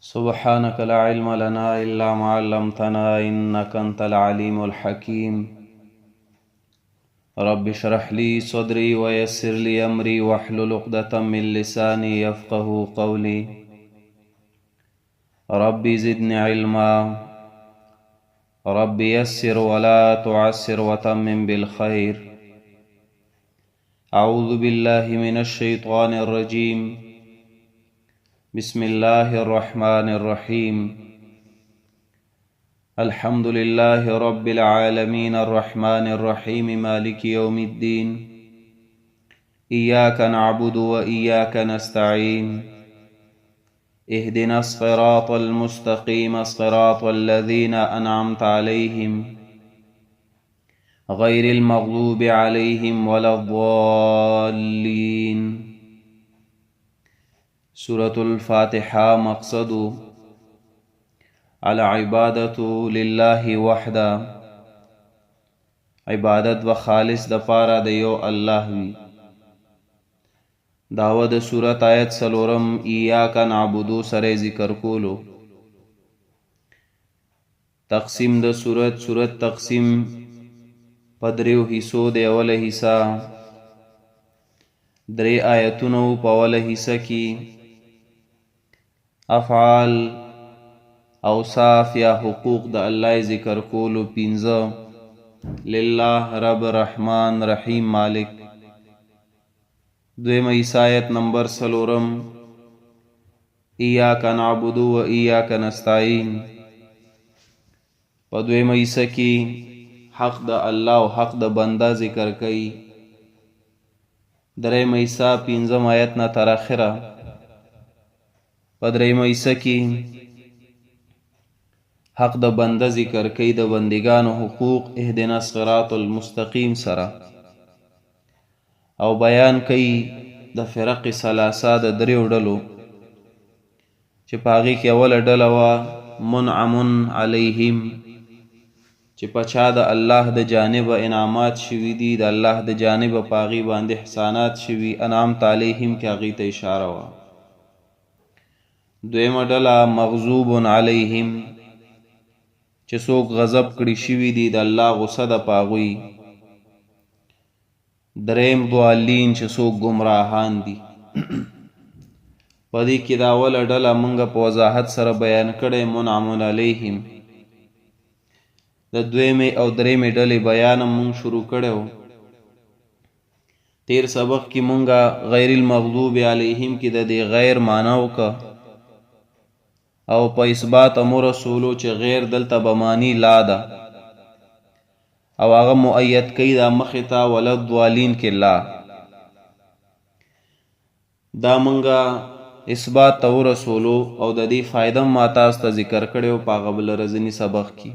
سبحانك لا علم لنا إلا ما علمتنا إنك أنت العليم الحكيم. رب اشرح لي صدري ويسر لي أمري واحلل عقدة من لساني يفقه قولي. ربي زدني علما، ربي يسر ولا تعسر وتمم بالخير. أعوذ بالله من الشيطان الرجيم. بسم الله الرحمن الرحيم. الحمد لله رب العالمين الرحمن الرحيم مالك يوم الدين. إياك نعبد وإياك نستعين. اهدنا الصراط المستقيم صراط الذين أنعمت عليهم غير المغضوب عليهم ولا الضالين. سورة الفاتحة مقصد العبادة لله وحده. عبادت و خالص د پاره د یو الله وی. داوه د سورت آیت سلورم ایاک نعبدو سره ذکر کولو. تقسیم د سورت تقسیم پدریو حصو د اوله حصہ درې آیتونو په اوله حصہ کې افعال اوصاف یا حقوق د الله ذکر کولو. 15 لله رب رحمان رحیم مالک. دویم حصہ آیت نمبر سلورم ایاک نعبد و ایاک نستعین. په دویم حصہ کې حق د الله او حق د بنده ذکر کړي. دریم حصہ 15 آیت نه تر اخره. په دریم حصہ کې حق د بنده ذکر کړي، د بندگانو حقوق اهدنا الصراط المستقیم سره، او بیان کړي د فرق ثلاثه د دریو ډلو چې په هغې کې اوله ډله وه منعم علیهم، چې په چا د الله د جانبه انعامات شوي دي، د الله د جانبه په هغې باندې احسانات شوي. انعمت علیهم کې هغې ته اشاره وه. دویمه ډله مغضوب علیهم، چې څوک غضب کړي شوي دي، د الله غصه ده په هغوی. دریم ضالین، چې څوک ګمراهان دي. په دې کې دا اوله ډله موږ په وضاحت سره بیان کړی منعم علیهم. د دویمې او دریمې ډلې بیان مونږ شروع کړی و. تیر سبق کې مونږ غیر المغضوب علیهم کې د دې غیر معنا وکړه، او په اثبات امر رسولو چې غیر دلته به معنی لا ده، او هغه مؤید کوي دا مخې ته ولا الضالین کې لا. دا مونږ اثبات ته ورسولو او د دې فایده ما تاسو ته ذکر کړی و په هغه بل ورځني سبق کې.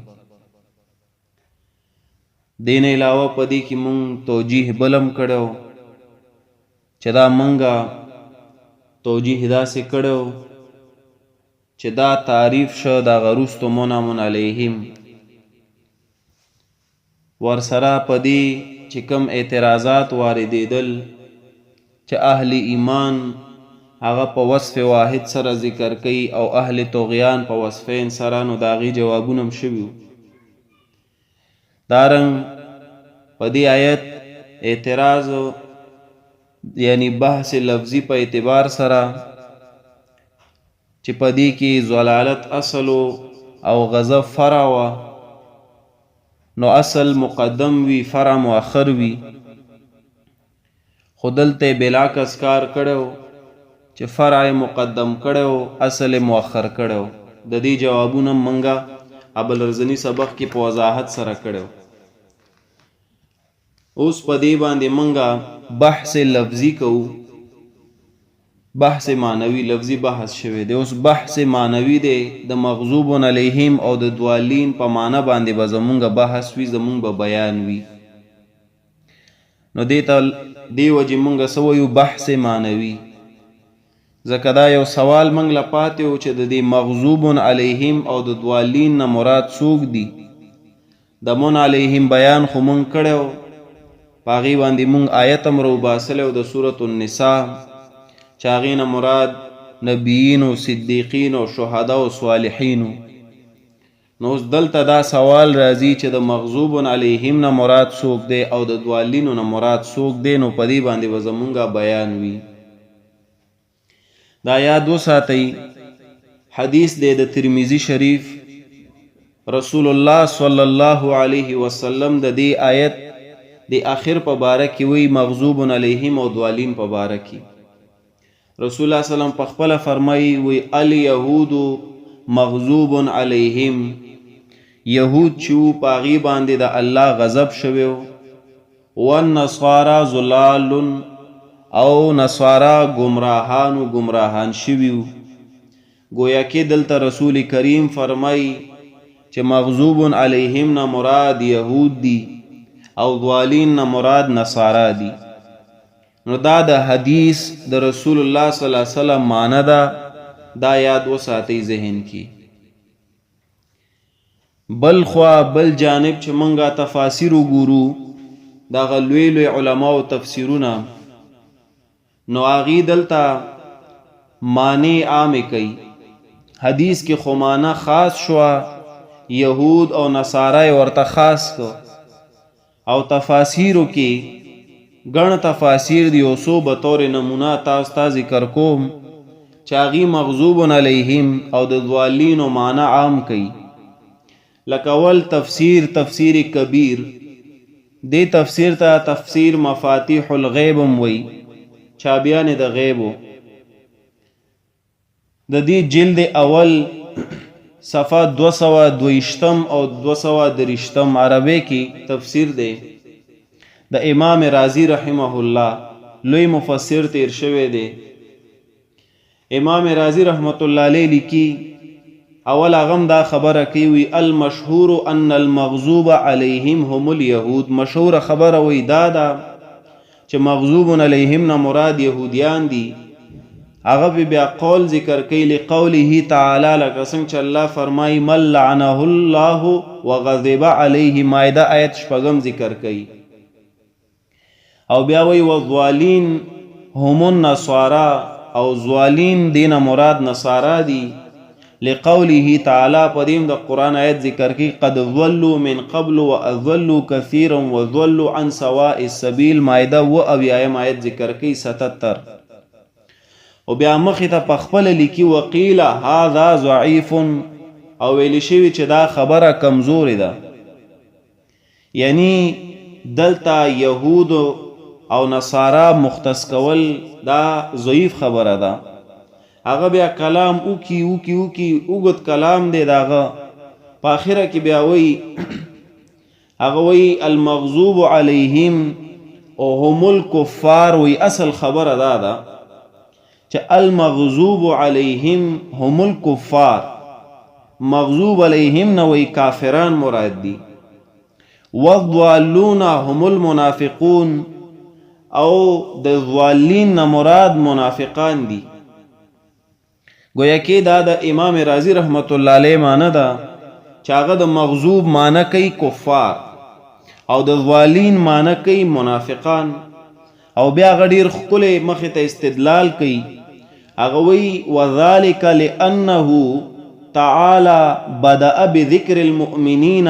دین علاوه په دې کې مونږ توجیه بلم کړو چې دا مونږه توجیه داسې کړو چې دا تعریف شو دا غروستو منعم علیهم. ورسره په دې چې کم اعتراضات واردېدل چې اهل ایمان هغه په وصف واحد سره ذکر کوي او اهل طغیان په وصفین سره، نو د هغې جوابونه هم شوي وو. دارنګ په دې آیت اعتراض یعنی بحث لفظی په اعتبار سره چې په دې کې ضلالت اصل او غضب فرع وه، نو اصل مقدم وي فرع مؤخر وي. خو دلته بلاکس کار کړو چې فرع مقدم کړو اصل مؤخر کړو. د دې جوابونه منګه ابل رزنی سبق کې په وضاحت سره کړو. اوس په دې باندې منګه بحث لفظی کوو. بحث معنوي لفظی بحث شوی دی، اوس بحث معنوي دی د مغضوب علیهم او د ضالین په معنی باندې به زمونږ بحث وي، زمونږ به بیان وي. نو دې ته دې وجې مونږ څه وایو بحث معنوي، ځکه دا یو سوال موږ له پاتې و چې د دې مغضوب علیهم او د ضالین نه مراد څوک دي. د من علیهم بیان خو مونږ کړی و، په هغې باندې مونږ آیت هم راوباسلی و د سورة النساء، چې هغې نه مراد نبیین او صدیقین او شهدا او صالحین. نو دلته دا سوال راځي چې د مغضوب علیهم نه مراد څوک دی او د ضالینو نه مراد څوک دی. نو په دې باندې به زمونږ بیان وي. دا یاد وساتئ، حدیث دی د ترمذی شریف، رسول الله صلی الله علیه وسلم د دې آیت د آخر په باره کې وی مغضوب علیهم او ضالین په باره کې. رسول الله صلی الله علیه وسلم په خپله فرمایي وی الیهود مغضوب علیهم، یهود چې په هغې باندې د الله غضب شوی و، والنصارى ضلال او نصارا گمراهان شوي وو. گویا کې دلته رسول کریم فرمایي چې مغضوب علیهم نه مراد یهود دي او ضالین نه مراد نصارا دي. نو دا د حدیث د رسول الله صلی الله علیه وسلم معنی ده. دا یاد وساتئ ذهن کې. بل خوا بل جانب چې منګه تفاسیر وګورو، دغه لوی لوی علماو تفسیرونه، نو هغې دلته معنی عامې کوي. حدیث کې خو معنی خاص شوه، یهود او نصارا ورته خاص کو، او تفاسیرو کې ګڼ تفاسیر دی. او څو بطور نمونه تاسو ته ذکر کوم چې هغې مغضوب علیهم او د ضالینو معنی عام کوي. لکه اول تفسیر کبیر، دې تفسیر ته تفسیر مفاتیح الغیب هم وی، چابیان د غیبو. د دې جلد اول صفحه 222 او 223 عربی کې تفسیر دی د امام رازی رحمه الله، لوی مفسر تیر شوی دی. امام رازی رحمت الله علیه لیکي اول اغم دا خبره کوي المشهور ان المغضوب علیهم هم اليهود. مشهور خبره وی دا چې مغضوب علیهم نه مراد یهودیان دي. هغه بیا قول ذکر کوي لقوله تعالی، لکه څنګه چې الله فرمایي من لعنه الله وغضب علیه، مائده آیت 6 ذکر کوي. او بیا وی والضالین هم النصارى، او ضالین دین مراد نصارا دي. لقوله تعالی پدیم د قرآن آیت ذکر کی قد ضلوا من قبل واضلوا كثيرا وضلوا عن سواء السبيل. مائده و اویایم آیت ذکر کی 77. او بیا مخې ته پخپل لیکي وقیل هذا ضعیف، او ویل شوی چې دا خبره کمزوري ده. یعنی دلته یهود او نصارا مختص کول دا ضعیف خبره ده. هغه بیا کلام اوکی اوږد کلام دی داغه. په آخره کې بیا وی هغه وی المغضوب علیهم او هم الکفار. وی اصل خبره دا ده چې المغضوب علیهم هم الکفار، مغضوب علیهم نه وی کافران مراد دي. والضالون هم المنافقون، او د ضالین نه مراد منافقان دي. گویا کې دا د امام رازی رحمت الله علیه معنی ده چې هغه د مغضوب معنی کوي کفار او د ضالین معنی کوي منافقان. او بیا هغه ډېر ښکلی مخې ته استدلال کوي. هغه وی وذلک لانه تعالی بدأ بذکر المؤمنین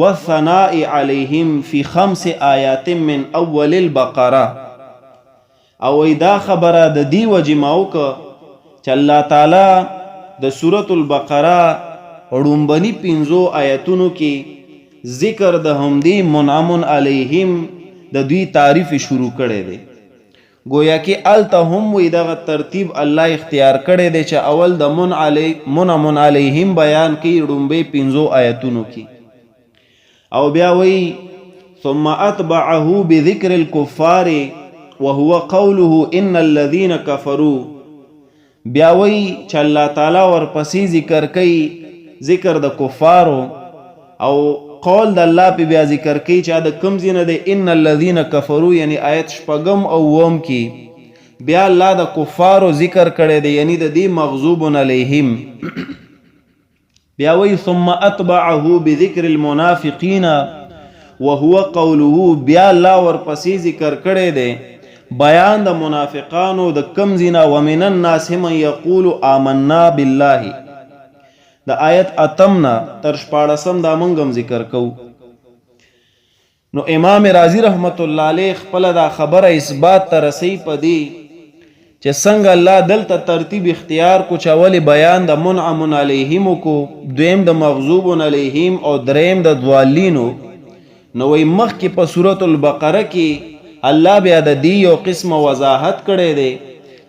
والثناء علیهم فی 5 آیات من اول البقره. او دا خبره د دې وجې ما وکړه چې الله تعالی د سورة البقره ړومبني 5 آیتونو کې ذکر د همدې منعم علیهم د دوی تعریف شروع کړی دی. گویا کې الته هم وی دغه ترتیب الله اختیار کړی دی چې اول د منعم علیهم بیان کوي ړومبۍ 5 آیتونو کې، او بیا وی ثم اتبعه بذکر الكفار وهو قوله ان الذين كفروا. بیا وی چې الله تعالی ورپسې ذکر کوي ذکر د کفارو، او قول د الله په بیا ذکر کوي چې د کوم ځای نه دی ان الذين كفروا، یعنی آیت 6 او 9 کې بیا الله د کفارو ذکر کړی دی، یعنی د دې مغضوب علیهم. بیا وی ثم اتبعه بذکر المنافقین وهو قوله، بیا الله ورپسې ذکر کړی دی بیان د منافقانو د کم زینا ومن الناس من یقول آمنا بالله د آیت اتمنا تر 14 دا منګم ذکر کو. نو امام رازی رحمت الله علیه خپل دا خبره اثبات ته رسی پدی چې څنګه الله دلته ترتیب اختیار کو چاول بیان د منعم علیهم کو، دویم د مغضوب علیهم او دریم د ضالینو. نو وی مخ کې په سورۃ البقره کې الله بیا د دی یو قسم وضاحت کړي دی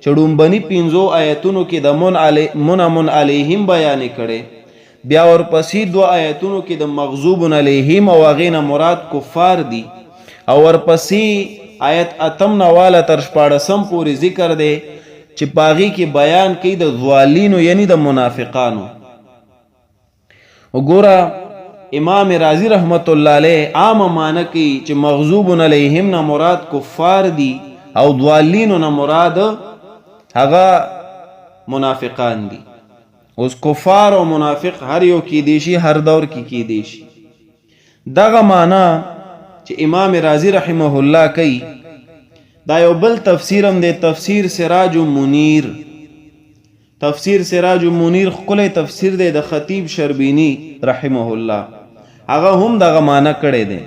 چې ډومبني 15 آیتونو کې د منعم علیهم بیان کړي، بیا ورپسې 2 آیتونو کې د مغضوب علیهم او غینه مراد کفار دي، او ورپسې آیت اتمنا والا تر 14 پورې ذکر دی چې باغی کې بیان کوي د ضالینو یعنی د منافقانو. وګوره امام رازی رحمت الله علیه عام معنی کوي چې مغضوب علیهم نه مراد کفار دي او ضالینو نه مراد هغه منافقان دي. اوس کفار او منافق هر یو کې دی شي، هر دور کې دی شي. دغه معنی چې امام رازی رحمه الله کوي دا یو بل تفسیر هم دی، تفسیر سراج منیر. تفسیر سراج منیر خپل تفسیر دی د خطیب شربینی رحمه الله، هغه هم دغه معنی کړی دی.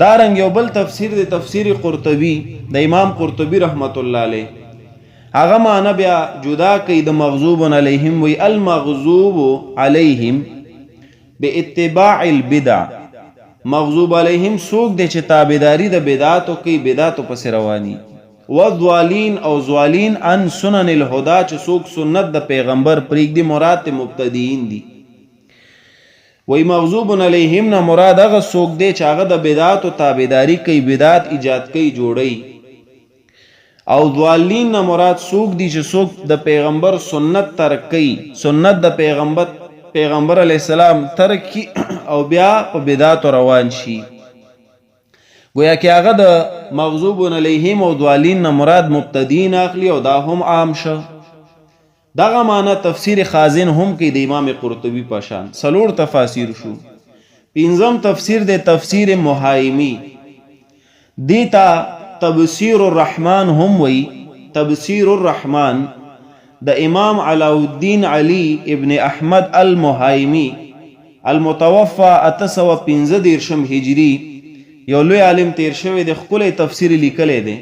دارنګ یو بل تفسیر دی تفسیر قرطبی د امام قرطبی رحمت الله علیه، هغه معنی بیا جدا کوي د مغضوب علیهم، وی المغضوب علیهم باتباع البدع. مغضوب علیهم سوک دی چې تابعداري د بدعاتو کوي، بدعاتو پس رواني. والضالین او ضالین عن سنن الهدى چې سوک سنت د پیغمبر پریږدي، مراد مبتدیین دي. وی مغضوب علیهم نه مراد هغه سوک دی چې هغه د بدعاتو تابعداري کوي، بدعات ایجاد کوي، جوړي. او ضالین نه مراد سوک دی چې سوک د پیغمبر سنت ترک کوي، سنت د پیغمبر علیہ السلام ترک کی او بیا په بدعت روان شي. گویا کې هغه د مغضوب علیهم او ضالین نه مراد مبتدین اخلي او دا هم عام شو. دغه معنی تفسیر خازن هم کې د امام قرطبی پشان سلور تفاسیر شو. پنځم تفسیر د تفسیر محایمی دیتا تبصیر الرحمن هم وی. تبصیر الرحمن د امام علاؤالدین علی ابن احمد المحایمی المتوفى 815 هجری یو لوی عالم تیر شوی د خپل تفسیر لیکلی دی.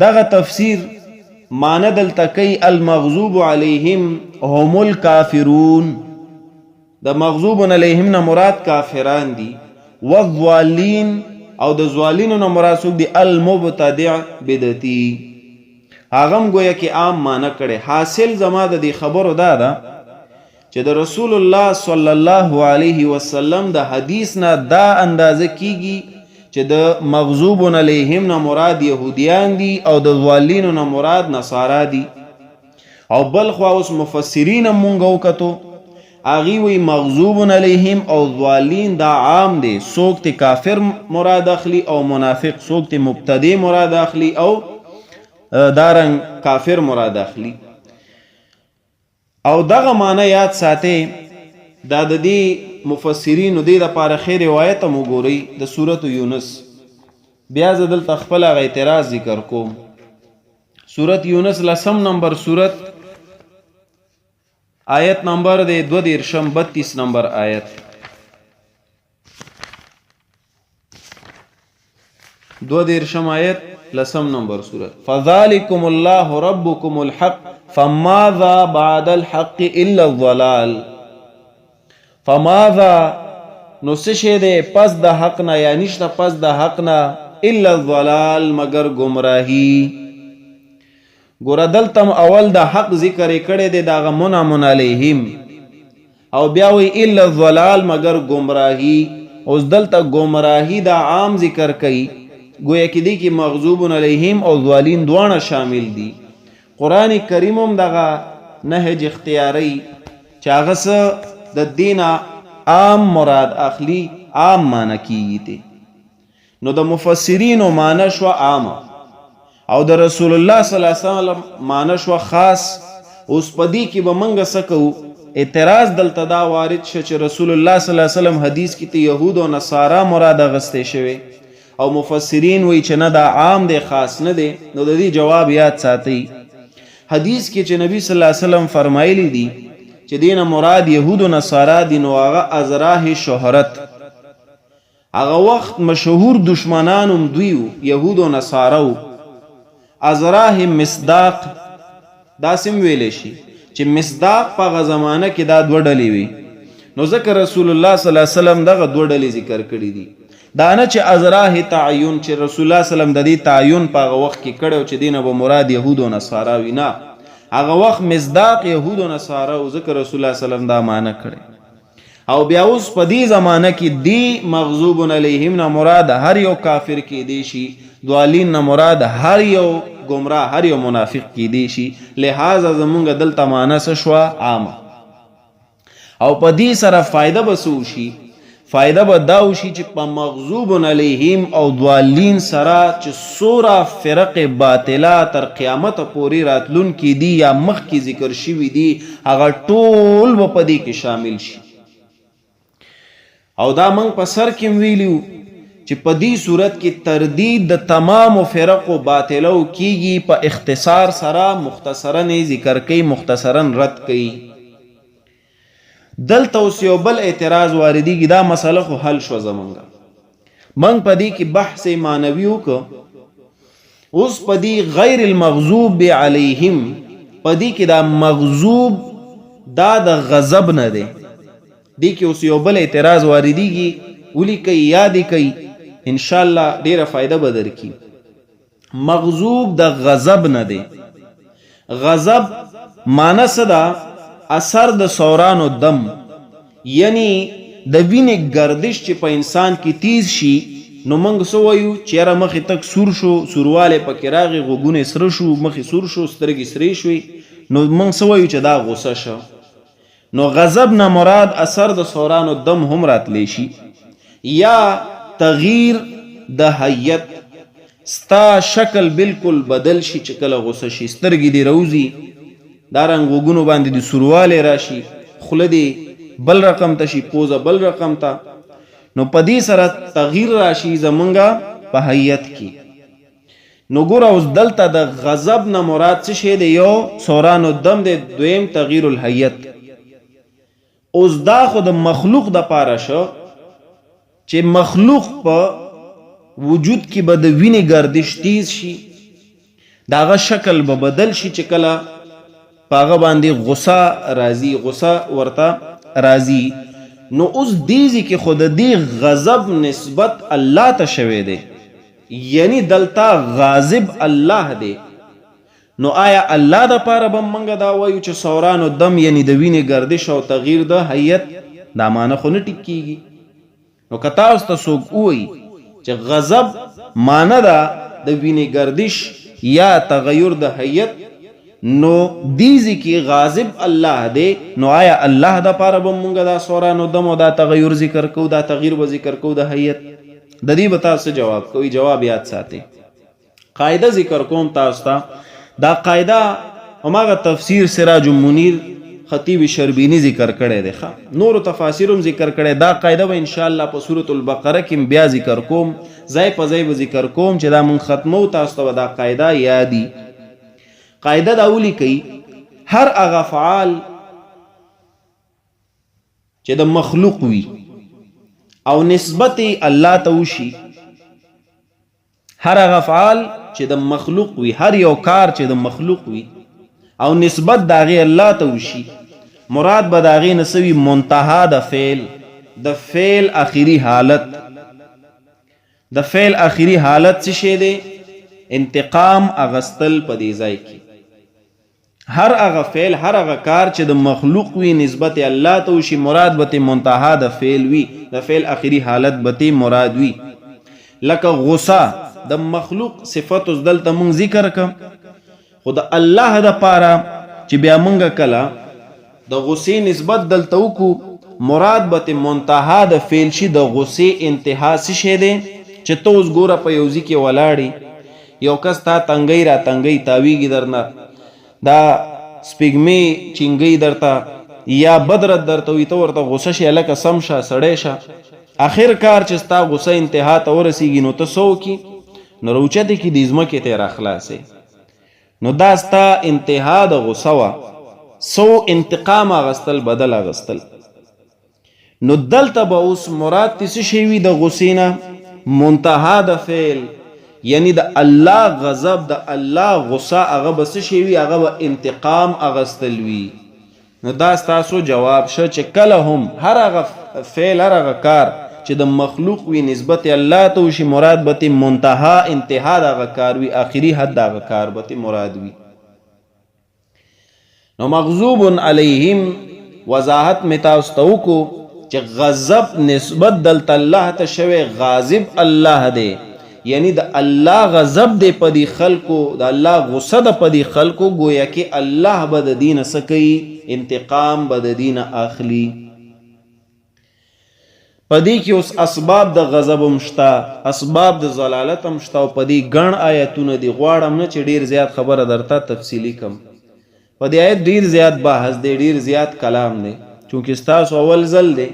دغه تفسیر معنی دلته کوي المغضوب علیهم هم الکافرون، د مغضوب علیهم نه مراد کافران دي. والضالین او د ضالینو نه مراد څوک دي؟ المبتدع بدعتی. هغم گویا کې عام معنی کړي. حاصل زما د دې خبرو دا ده چې د رسول الله صلی الله علیه وسلم د حدیث نه دا اندازه کیږي چې د مغضوب علیهم نه مراد یهودیان دي او د ضالینو نه مراد نصارا دي. او بل خو اوس مفسرین مونږ وکتو اغي وی مغضوب علیهم او ضالین دا عام دي، څوک ته کافر مراد اخلي او منافق، څوک ته مبتدی مراد اخلي او دارنګ کافر مراد اخلي. او دغه معنی یاد ساتي. دا د دې مفسرینو د لپاره خیر روایت مو ګوري د سورۃ یونس. بیا زدل تخپل غ اعتراض ذکر کوم. سورۃ یونس لسم نمبر سورۃ آیت نمبر د 32 نمبر آیت. 32 آیت لسم نمبر سورۃ. فذالکم الله ربکم الحق فماذا بعد الحق الا الضلال. فماذا نسشه ده پس د حق نه یا نشته پس د حق نه الا الضلال مگر گمراهی. ګور دلتم اول د حق ذکر کړي د دغه منعم علیهم او بیا وی الا الضلال مگر گمراهی. اوس دلته گمراهی دا عام ذکر کړي، گویا کې دی کې مغضوب علیهم او ضالین دوانه شامل دي. قرآن کریم هم دغه نهج اختیاری چې هغه د دین عام مراد اخلي، عام معنی کیږي. نو د مفسرین معنی شو عام او د رسول الله صلی الله علیه وسلم معنی شو خاص. اوس پدی کې به منګه سکو اعتراض دلته دا وارد شو چې رسول الله صلی الله علیه وسلم حدیث کې ته يهود او نصارا مراد غسته شوی او مفسرین وی چې نه دا عام دی خاص نه دی. نو د دې جواب یاد ساتئ. حدیث کې چې نبی صلی الله علیه وسلم فرمایلی دی چې دینه مراد یهود و نصارا دي، نو هغه ازراه شهرت، هغه وخت مشهور دشمنانم دویو یهود و نصارو. ازراه مصداق داسم ویلی شي چې مصداق په هغه زمانه کې دا دوه ډلې وي. نو ذکر رسول الله صلی الله علیه وسلم دغه دوه ډلې ذکر کړي دي. دا نه چې ازراه تعین چې رسول الله صلی الله علیه وسلم د دې تعین په هغه وخت کې کړو چې دینه به مراد یهود و نصارا وي، نه، هغه وخت مصداق یهود و نصارا او ذکر رسول الله صلی الله علیه وسلم دا معنی کړي. او بیا اوس په دې زمانه کې دی مغضوب علیهم نه مراد هر یو کافر کې دی شي، دوالین نه مراد هر یو گمراه، هر یو منافق کې دی شي. لہذا زمونږ دلته معنی څه شوه؟ عامه. او په دې سره فایده به څه وشي؟ فایده به دا وشي چې په مغضوب علیهم او دوالین سره چې څومره فرق باطله تر قیامت پورې راتلونکي دي یا مخکې ذکر شوي دي، هغه ټول به په دې کې شامل شي. او دا موږ په سر کې ویلیو چې په دې صورت کې تردید د تمام فرق باطلو کیږي، په اختصار سره مختصرا ذکر کوي، مختصرا رد کوي. دلته اوس یو بل اعتراض واردېږي، دا مسله خو حل شو زمونږ موږ په دې کې بحث معنوي وکړو. اوس په دې غیر المغضوب علیهم په دې کې دا مغضوب دا د غضب نه دی. دې کې اوس یو بل اعتراض واردېږي، ولیکئ یادې کوي، انشاءالله ډیره فایده به درکړي. مغضوب د غضب نه دی. غضب معنی څه ده؟ اثر د سوران و دم، یعنی د وینې گردش چې په انسان کې تیز شي. نو موږ څه وایو چې یاره مخې تک سور شو، سوروالی پکې راغی، غوږونه سره شو، مخې سور شو، سترګې سرې شوې، نو موږ څه وایو چې دا غصه شو. نو غضب نه مراد اثر د سوران و دم هم راتلی شي، یا تغییر د هیئت، ستا شکل بالکل بدل شي چې کله غصه شي، سترګې دې روزي، دارنګ غوږونو باندې د سوروالی راشي، خوله دې بل رقم ته شي، پوزه بل رقم ته. نو په دې سره تغییر راشي زمونږه په هیئت کې. نو ګوره اوس دلته د غضب نه مراد څه شی دی؟ یو سوران الدم دی، دویم تغییر الهیئت. اوس دا خو د مخلوق د پاره شو چې مخلوق په وجود کې به د وینې گردش تیز شي، د هغه شکل به بدل شي چې کله په هغه باندې غصه راځي، غصه ورته راځي. نو اوس دیزی کې خود دی غضب نسبت الله ته شوی دی، یعنی دلتا غاضب الله دی. نو آیا الله د پاره به منګه دا وایو چې سوران الدم یعنی د وینې گردش او تغییر د هیئت، دا معنی خو نه ټیک کیږي. نو که تاسو ته څوک ووایي چې غضب معنی ده د وینې گردش یا تغیر د هیئت، نو دیزی کی غاضب الله دی، نو آیا الله دا پاره به مونږه دا سوران الدم او دا تغیر ذکر کو، دا تغیر به ذکر کو د هیئت؟ د دې به تاسو جواب کوئ. جواب یاد ساتئ. قاعده ذکر کوم تاسو ته. دا قاعده هماغه تفسیر سراج المنیر خطیب شربینی ذکر کړی دی، نور تفاسیرم ذکر کړی. دا قاعده به ان شاء الله په سورۃ البقره کې بیا ذکر کوم، ځای په ځای به ذکر کوم چې دا مون ختمو، تاسو ته دا قاعده یادی. قاعده دا ولیکئ، هر هغه فعال چې د مخلوق وي او نسبت الله ته وشي، هر هغه فعال چې د مخلوق وي، هر یو کار چې د مخلوق وي او نسبت د هغې الله ته وشي، مراد به د هغې نه څه وي؟ منتها د فعل، د فعل اخري حالت. د فعل اخري حالت څه شی دی؟ انتقام اغستل په دې ځای کې. هر هغه فعل، هر هغه کار چې د مخلوق وي نسبت الله ته وشي، مراد به منتها د فعل وي، د فعل اخري حالت به مراد وي. لکه غصه د مخلوق صفت اوس دلته مونږ ذکر کړم، خو د الله د پاره چې بیا مونږ کله د غصې نسبت دلته وکړو، مراد به منتها د فعل شي. د غصې انتها څه شی دی؟ چې ته اوس ګوره په یو ځای کې ولاړې، یو کس تا تنګۍ را تنګۍ تاویږي درنه، دا سپیګمې چینګۍ درته یا بدرت درته وي، ته ورته غصه شي، هلکه سم شه، سړی شه. اخر کار چې ستا غصه انتها ته ورسیږي نو ته څه وکړي نو روچتې کې د ځمکې ته راخلاصې نو دا ستا انتها د غصه وه سو انتقام اغستل بدل اغستل نو دلته به اوس مراد تی څه شی وي د غصې نه منتها د فعل یعنی د الله غضب د الله غصه هغه به څه شی وي هغه به انتقام اغستل وي نو دا ستاسو جواب شو چې کله هم هر هغه فعل هر هغه کار چې د مخلوق وي نسبت الله ته وشي مراد به منتها انتها د هغه کار وي آخري حد د هغه کار به مراد وي نو مغضوب علیهم وضاحت می تاسو ته وکړو چې غضب نسبت دلته الله ته شوی غاضب الله دی یعنی د الله غضب دی په دې خلکو د الله غصه د په دې خلکو گویا کې الله به د دین څه کوي انتقام به د دین اخلي په دې کې اوس اسباب د غضب هم شته اسباب د ضلالت هم شته او په دې ګڼ آیتونه دي غواړم نه چې ډیر زیات خبره درته تفصیلی کم په دې آیت ډیر زیات بحث دی ډیر زیات کلام دی چونکې ستاسو اول ځل دی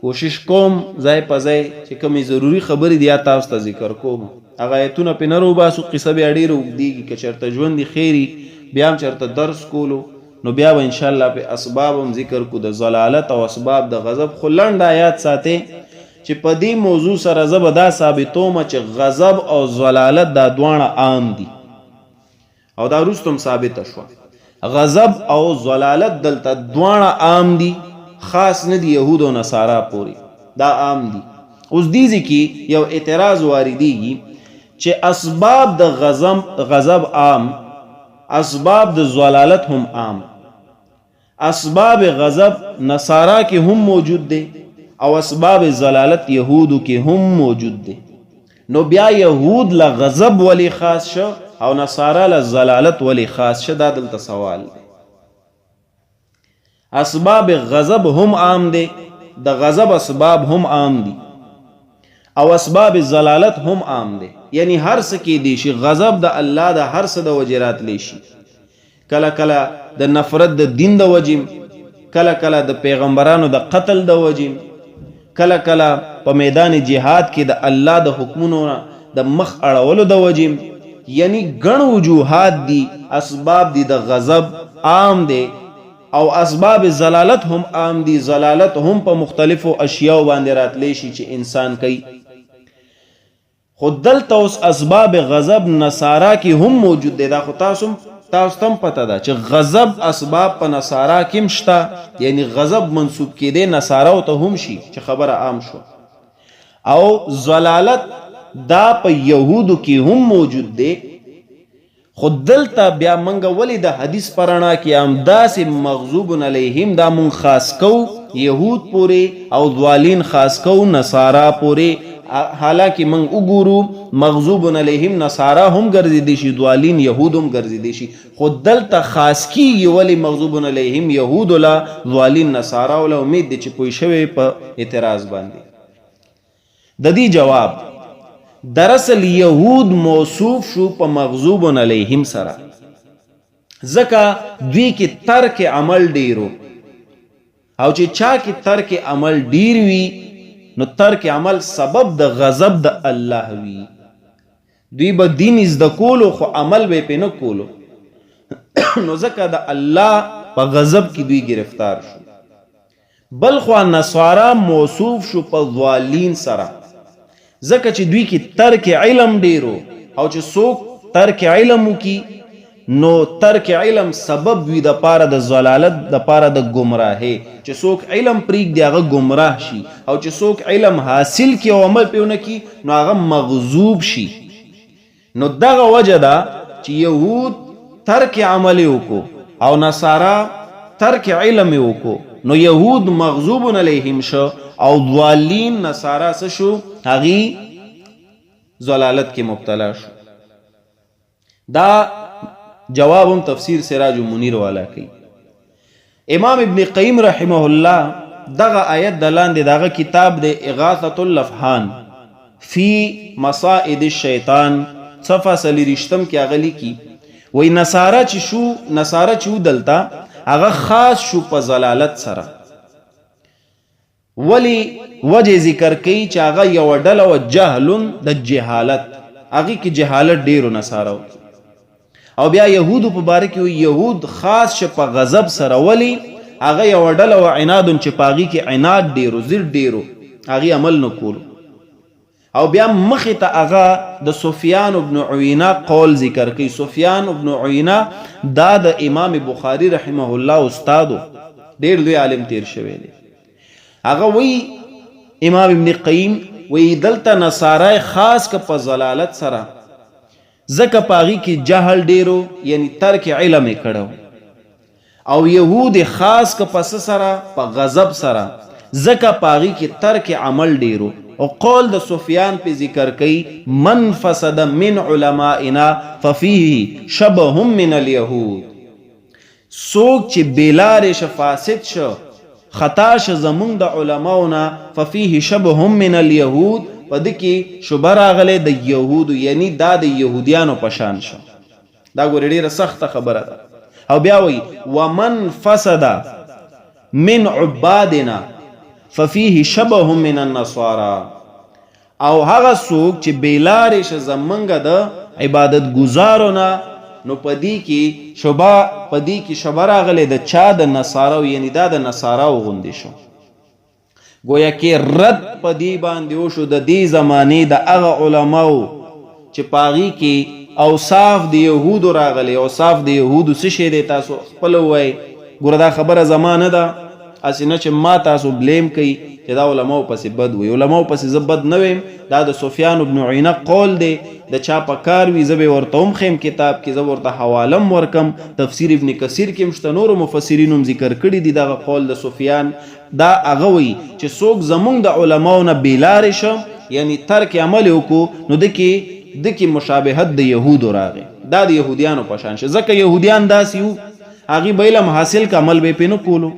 کوشش کوم ځای په ځای چې کومې ضروري خبرې دي یا تاسو ته ذکر کوم هغه آیتونه پې نه روباسو قصه بیا ډېره اوږدېږي که چېرته ژوند دي خیري بیا هم چېرته درس کولو نو بیا به انشاءالله پې اسباب هم ذکر کو د ضلالت او اسباب د غضب خو لنډ آیات ساتئ چې په دې موضوع سره زه به دا ثابتوم چې غضب او ضلالت دا دواړه عام دي او دا وروسته هم ثابته شوه غضب او ضلالت دلته دواړه عام دي خاص نه دي یهود او نصارا پورې دا عام دي اوس دیزی کې یو اعتراض واردېږي چې اسباب د غضب عام اسباب د ضلالت هم عام اسباب غضب نصارا کې هم موجود دي او اسباب ضلالت یهودو کې هم موجود دي نو بیا یهود له غضب ولی خاص شو او نصارا له ضلالت ولی خاص شو دا دلته سوال دی اسباب غضب هم عام دي د غضب اسباب هم عام دي او اسباب ضلالت هم عام دي یعنی هر څه کې دي شي غضب د الله د هر څه د وجرات لشي کله کله د نفرت د دین د وجیم کله کله د پیغمبرانو د قتل د وجیم کله کله په میدان جهاد کې د الله د حکمونو د مخ اړولو د وجیم یعنی ګڼ وجوهات دي اسباب دي د غضب عام دي او اسباب ضلالت هم عام دي ضلالت هم په مختلفو اشیاء باندې راتلی شي چې انسان کوي خود دلته اوس اسباب غضب نصارا کې هم موجود دي دا خو تاسو تم پته ده چې غضب اسباب په نصارا کې مشته یعنی غضب منسوب کېده نصارا ته هم شي چې خبره عام شو او ضلالت دا په یهودو کې هم موجود دي خود دلته بیا منګه ولی د حدیث پرانا کې امداس مغضوب علیهم دا مون خاص کو یهود پورې او ضالین خاص کو نصارا پورې حالانکه من وګورو مغضوب علیهم نصارا هم ګرځیدي شي ضالین یهود هم ګرځیدي شي خود دلته خاص کیږي ولی مغضوب علیهم یهود ولا ضالین نصارا ولا امید دي چې پوي شوی په اعتراض باندې د دې جواب دراصل یهود موصوف شو په مغضوب علیهم سره ځکه دوی کې ترک عمل ډیرو او چې چا کې ترک عمل ډیر وي نو ترک عمل سبب د غضب د الله وي دوی به دین زده کولو خو عمل به پې نه کولو نو ځکه د الله په غضب کې دوی گرفتار شو بل خو نصارا موصوف شو په ضالین سره ځکه چې دوی کې ترک علم ډیرو او چې څوک ترک علم وکي نو ترک علم سبب وي د پاره د ضلالت د پاره د گمراهي چې څوک علم پرېږدي هغه گمراه شي او چې څوک علم حاصل کړي او عمل پې ونه کړي نو هغه مغضوب شي نو دغه وجه ده چې یهود ترک عمل وکړو او نصارا ترک علم وکړو نو یهود مغضوب علیهم شو او ضالین نصارا څه شو هغه ضلالت کې مبتلا شو دا جوابم تفسیر سراج المنیر والا کوي امام ابن قیم رحمه الله دغه آیت دلاندې دغه کتاب د اغاثة اللفحان فی مصائد الشیطان صفحه 30 کې اغلی کی وای نصارا چې دلتا هغه خاص شو په ضلالت سره ولی وجه ذکر کوي چې هغه یو ډله و جهل د جهالت، هغې کې جهالت ډېرو نصارو. او بیا یهودو په باره کې یهود خاص شه په غضب سره، ولی هغه یو ډله و عنادون چې په هغې کې عناد ډېرو، ضد ډېرو، هغې عمل نه کولو. او بیا مخې ته هغه د سفیان ابن عیینه قول ذکر کوي. سفیان ابن عیینه دا د امام بخاري رحمه الله استادو، ډېر لوی عالم تیر شوی دی. هغه وی امام ابن قیم وی دلته نصارای خاص که په ضلالت سره، ځکه په هغې کې جهل ډېرو، یعنی ترک علم یې کړو. او یهود خاص که په څه سره؟ په غضب سره، ځکه په هغې کې ترک عمل ډېرو. او قول د سفیان په ذکر کوي من فسد من علمائنا ففیه شبه من الیهود. څوک چې بېلارې شه، فاسد شه، خطا شه زمونږ د علماؤنا، ففیه شبه من الیهود، په ده کې شبه راغلی د یهودو، یعنی دا د یهودیانو په شان شه. دا ګورې ډېره سخته خبره ده. او بیا وایي ومن فسد من عبادنا ففیه شبه من النصارى. او هغه څوک چې بېلارې شه زمونږ د عبادت ګزارو نه، نو په دې کې شبه راغلی د چا؟ د نصاراو، یعنی دا د نصاراو غوندې شو. گویا کې رد په دې باندې وشو د دې زمانې د هغه علماو چې په هغې کې اوصاف د یهودو راغلی. اوصاف د یهودو څه شی دی؟ تاسو خپله ووایئ. ګوره دا خبره زما نه ده، هسې نه چې ما تاسو بلیم کوي چې دا علماو پسې بد وي. علماو پسې زه بد نه ویم، دا د سفیان ابن عیینه قول دی. د چا په کار وي زه به ورته هم خیم کتاب کې، زه ورته حوالم ورکم. تفسیر ابن کثیر کې هم شته، نورو مفسرینو هم ذکر کړي دي دغه قول د سفیان. دا هغه وایي چې څوک زمونږ د علماو نه بېلارې شه، یعنی ترک عمل یې وکړو، نو ده کې مشابهت د یهودو راغی، دا د یهودیانو په شان شه. ځکه یهودیان داسې وو، هغې به علم حاصل که عمل به یې پرې نه کولو.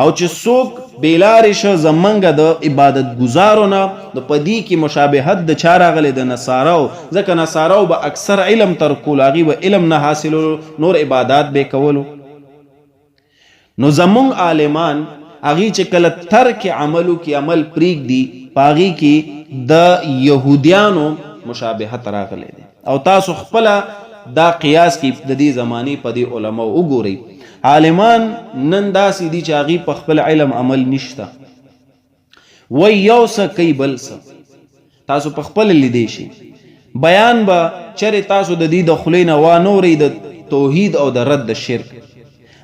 او چې څوک بېلارې شه زمونږ د عبادت ګزارو نه، نو په دې کې مشابهت د چا راغلی؟ د نصاراو. ځکه نصاراو به اکثر علم ترک کولو، هغې به علم نه حاصلولو، نور عبادات به یې کولو. نو زمونږ عالمان هغې چې کله ترک عملو کې عمل پرېږدي، په هغې کې د یهودیانو مشابهت راغلی دی. او تاسو خپله دا قیاس کې د دې زمانې په دې علماو وګورئ. عالمان نن داسې دي چې هغې په خپل علم عمل نشته، وی یو څه کوي بل څه. تاسو په خپله لیدی شي. بیان به چرې تاسو د دې د خولې نه وانورئ د توحید او د رد د شرک،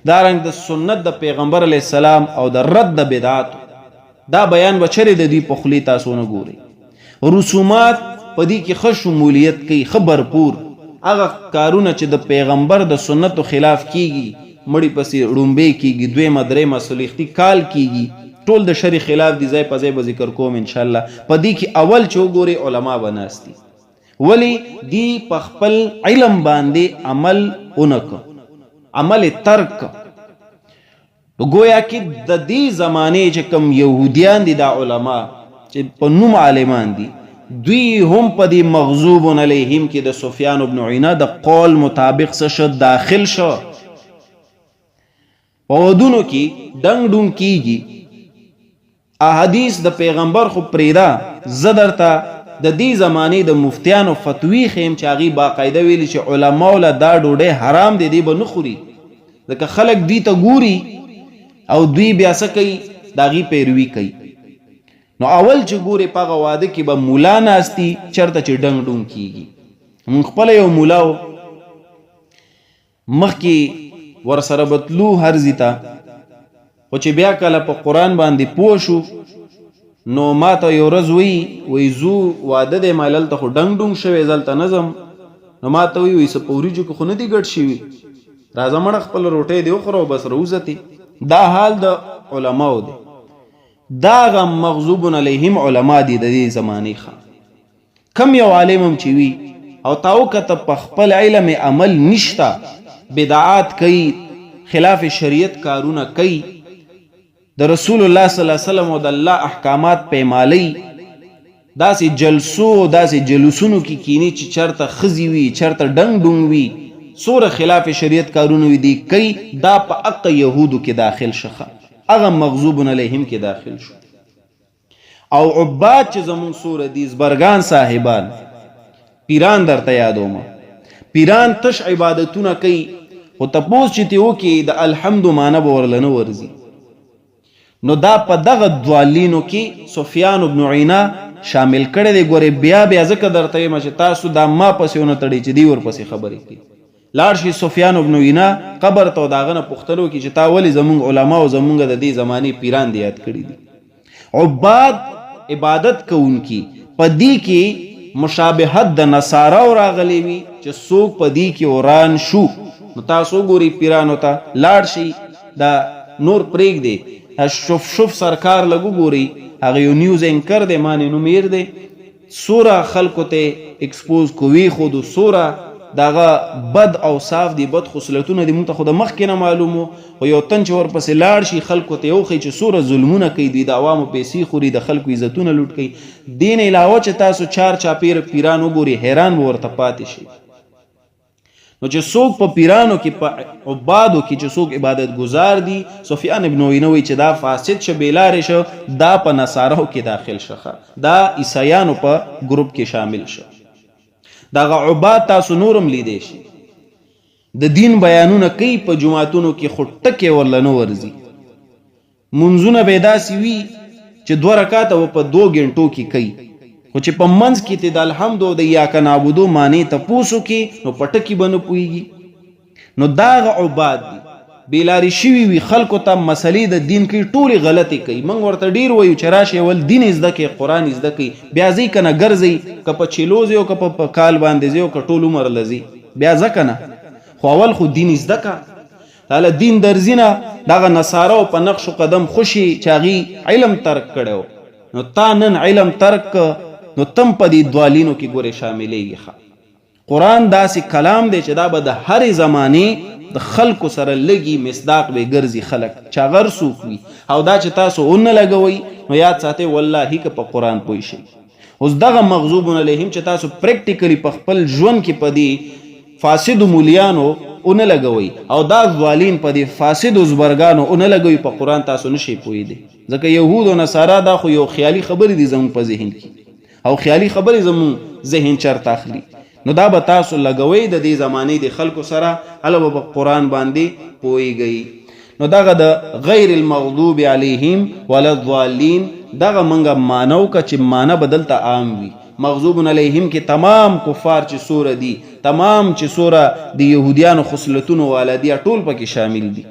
دارنګ د سنت د پیغمبر علیه السلام او د رد د بدعاتو، دا بیان به چرې د دې په خولې تاسو نه ګورئ. رسومات په دې کې ښه شمولیت کوي، ښه برپور. هغه کارونه چې د پیغمبر د سنتو خلاف کیږي، مړی پسې ړومبې کیږي، دویمه درېیمه څلوېښتي کال کیږي، ټول د شرع خلاف دي. ځای په ځای به ذکر کوم انشاءالله. په دې کې اول چې وګورئ علما به ناست دي، ولی دی په خپل علم باندې عمل اونکه، عمل ترک. گویا کې د دې زمانې چې کوم یهودیان دي دا علما چې په نوم عالمان دي، دوی هم په دې مغضوب علیهم کې د سفیان ابن عیینه د قول مطابق څه داخل شو. په ودونو کې ډنګ ډونګ کیږي، احادیث د پیغمبر خو پریدا. زه درته د دې زمانې د مفتیانو فتوی خیم چې هغې باقاعده ویلي چې علماو له دا ډوډۍ حرام دی، دی به نه خوري. ځکه خلک دوی ته ګوري او دوی بیا څه کوي؟ د هغې پیروي کوي. نو اول چې ګورې په هغه واده کې به مولا ناستی چېرته چې ډنګ ډونګ کیږي. مونږ خپله یو مولا و، مخکې ورسره بتلو هر ځي ته، خو چې بیا کله په قرآن باندې پوه شو، نو ما ته یو ورځ وی زو واده دی ما هلته خو ډنګ ډونګ شوی، زه هلته نه ځم. نو ما ته وی څه په وریجو کې خو نه دي ګډ شوي، راځه مړه خپله روټۍ دې وخوره او بس راوځتې. دا حال د علماو دی. دا هغه مغضوب علیهم علما دي د دې زمانې. کم یو عالم هم چې وي او تا وکته په خپل علم عمل نشته، بدعات کوي، خلاف شریعت کارونه کوي، د رسول الله صلی الله علیه وسلم او د الله احکامات پیمالی، داسې جلسو داسې جلوسونو کې کینی چې چرته خزي وي، چرته ډنګ ډونګ وي، سوره خلاف شریعت کارونه وي، دی کوي. دا په حق یهودو کې داخل شخه، هغه مغضوب علیهم کې داخل شو. او عباد چې زمون سوره دي زبرګان صاحبان پیران درته یادوم پیران تش عبادتونه کوي خو تپوس چې ته وکې د الحمد معنی به ورله نه ورځي نو دا په دغه دوالینو کې سفیان بن عیینه شامل کړی دی. ګورې بیا ځکه درته یم چې تاسو دا ما پسې ونه تړئ چې دی ورپسې خبرې کوي. لاړ شي سفیان بن عیینه قبر ته د هغه نه پوښتنه وکړي چې تا ولې زمونږ علما او زمونږ د دې زمانې پیران دې یاد کړي دي. عباد عبادت کوونکي په دې کې مشابهت د نصاراو راغلی وي چې څوک په دې کې وران شو. نو تاسو ګورئ پیرانو ته لاړ شي دا نور پرېږدئ شوف سرکار لګو ګورئ هغه یو نیوز اینکر دی مانې نومیر دی سوره خلکو ته اکسپوز کوي خو د سوره دغه بد اوصاف دي بد خصلتونه دي مونږ ته خو د مخکې نه معلومو خو یو تن چې ورپسې لاړ شي خلکو ته وښیي چې سوره ظلمونه کوي دوی د عوامو پیسې خوري د خلکو عزتونه لوټ کوي. دې نه علاوه چې تاسو چار چاپېره پیران وګورئ حیران به ورته پاتې شي. نو چې څوک په پیرانو کې په عبادو کې چې څوک عبادت گزار دي سفیان ابن عیینه وایي چې دا فاسد شه بېلارې شه دا په نصاراو کې داخل شه دا عیسایانو په ګروپ کې شامل شه. دغه عباد تاسو نورم لیدی شي د دین بیانونه کوي په جماعتونو کې خو ټکې ورله نه ورځي. منځونه به یې داسې وي چې 2 رکاته و په 2 غنټو کې کوي خو چې په منځ کې ته د الحمد او د ایاک نعبدو معنی تپوس وکړي نو په ټکي به نه پوهېږي. نو دا هغه عباد دي بېلارې شوي وي خلکو ته مسلې د دین کوي ټولې غلطې کوي. موږ ورته ډېر وایو چې راشئ اول دین زده کوي قرآن زده کوي بیا ځئ که نه ګرځئ که په چیلو ځئ او که په کال باندې ځئ او که ټول عمر له ځئ بیا ځه که نه خو اول خو دین زده که هله دین درځي نه دغه نصاراو په نقش و قدم خوشي چې هغې علم ترک کړی نو تا نن علم ترک نو تم په دې دوالینو کې ګورې شاملېږي. قرآن داسې کلام دی چې دا به د هرې زمانې د خلکو سره لګي مصداق به ګرځي خلک چې هغه څوک وي او دا چې تاسو ونه لګوئ نو یاد ساتئ والله که په قرآن پوه شئ. اوس دغه مغضوب علیهم چې تاسو پریکټیکلی په خپل ژوند کې په دې فاسدو مولیانو ونه لګوئ او دا ظالین په دې فاسدو زبرګانو ونه لګوئ په قرآن تاسو نشئ پوهېدی ځکه یهود او نصارا دا خو یو خیالي خبرې دي زموږ په ذهن کې او خیالي خبرې زموږ ذهن چرته اخلي. نو دا به تاسو لګوئ د دې زمانې د خلکو سره هله به په قرآن باندې پوهېږئ. نو دغه د غیر المغضوب علیهم ولا الضالین دغه منګه مانو که چې معنی به دلته عام وي. مغضوب علیهم کې تمام کفار چې سوره دي تمام چې سوره د یهودیانو خصلتونو والا دي ټول پکې شامل دي.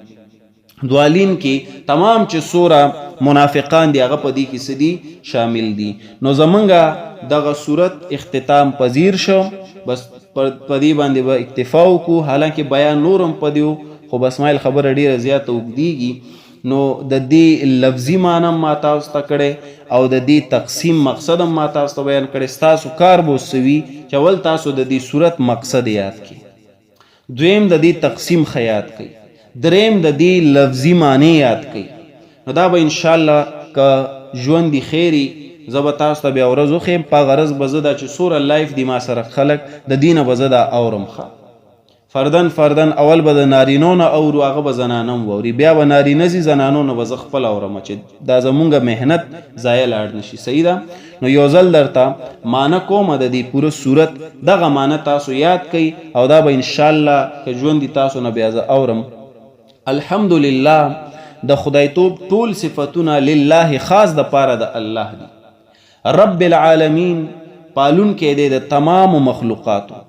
دوالین کې تمام چې سوره منافقان دی هغه په دې کې څه دي شامل دي. نو زمونږه دغه صورت اختتام پذیر شو بس په دې باندې به اکتفا وکړو حالانکه بیان نورم په دیو خو بس مایل خبره ډیره زیاته اوږدیږي. نو د دې لفظي معنی ما تاسو ته کړی او د دې تقسیم مقصد هم ما تاسو ته بیان کړی. ستاسو کار به سوي چې اول تاسو د دې صورت مقصد یاد کړئ دویم د دې تقسیم خیات کړئ دریم د دې لفظي معنی یاد کړئ. نو دا به انشاءالله که ژوند دی خیری زه به تاسو ته بیا ورځ وښیم په غرض به زه دا چې سوره لایف دی ما سره خلک د دینه به زه دا اورم ښه فردن اول به د نارینو نه اورو هغه به زنانه هم واوري بیا به نارینه ځي زنانو نه به زه خپل اورم چې دا زمونږ محنت ضایع لاړ نشي. صحیح ده. نو یو ځل درته معنی کومه د دې پوره صورت دغه معنی تاسو یاد کړئ او دا به انشاءالله که ژوند دی تاسو نه بیا زه اورم. الحمدلله د خدایتوب ټول صفتونه لله خاص د پاره د الله دي. رب العالمین پالون کې دی د تمام مخلوقاتو.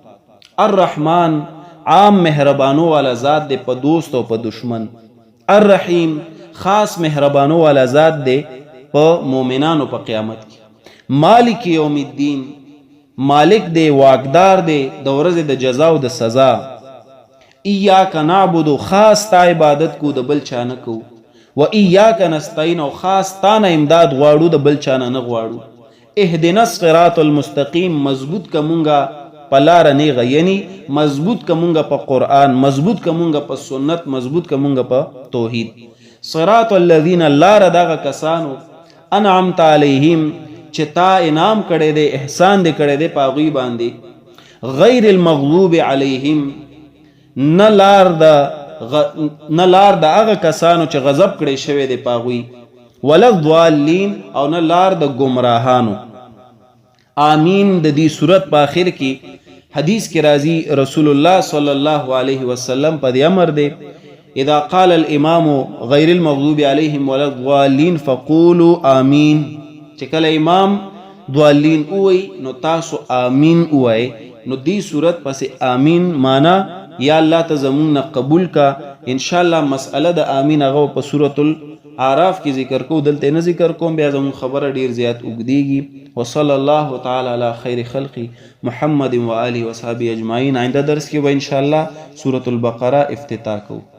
الرحمن عام مهربانو والا ذات دی په دوست او په دشمن. الرحیم خاص مهربانو والا ذات دی په مؤمنانو په قیامت کې. مالک یوم الدین مالک دی واقدار دی د ورځې د جزا او د سزا. ایاک نعبد خاص تا عبادت کو د بل چا نه کو و ایاک نستعین او خاص تا نه امداد غواړو د بل چا نه غواړو. اهدنا الصراط المستقیم مضبوط کمونګه په لاره نیغه یعنی مضبوط کمونګه په قرآن مضبوط کمونګه په سنت مضبوط کمونګه په توحید. صراط الذین لاره دغه کسانو انعمت علیهم چې تا انعام کړی دی احسان دی کړی دی په هغوی باندې. غیر المغضوب علیهم نه لار د هغه کسانو چې غضب کړی شوی دی په هغوی. ولا الضالین او نه لار د گمراهانو. آمین د دې صورت په آخر کې حدیث کې راځي رسول الله صلی الله علیه وسلم په دې امر دی اذا قال الامام غیر المغضوب علیهم ولا الضالین فقولوا آمین. چې کله امام ضالین اوئی نو تاسو آمین اوئی. نو دی صورت پس آمین مانا یا الله ته زمون نه قبول کا. انشاءاللہ مسئله د آمین هغه په سورۃ الاعراف کې ذکر کو، دلته نه ذکر کوم، بیا زمون خبره ډیر زیات اوږدیږي. وصلی الله تعالی علی خیر خلق محمد و آله و صحبه اجمعین. آئنده درس کې به انشاءاللہ سورۃ البقره افتتاح کوو.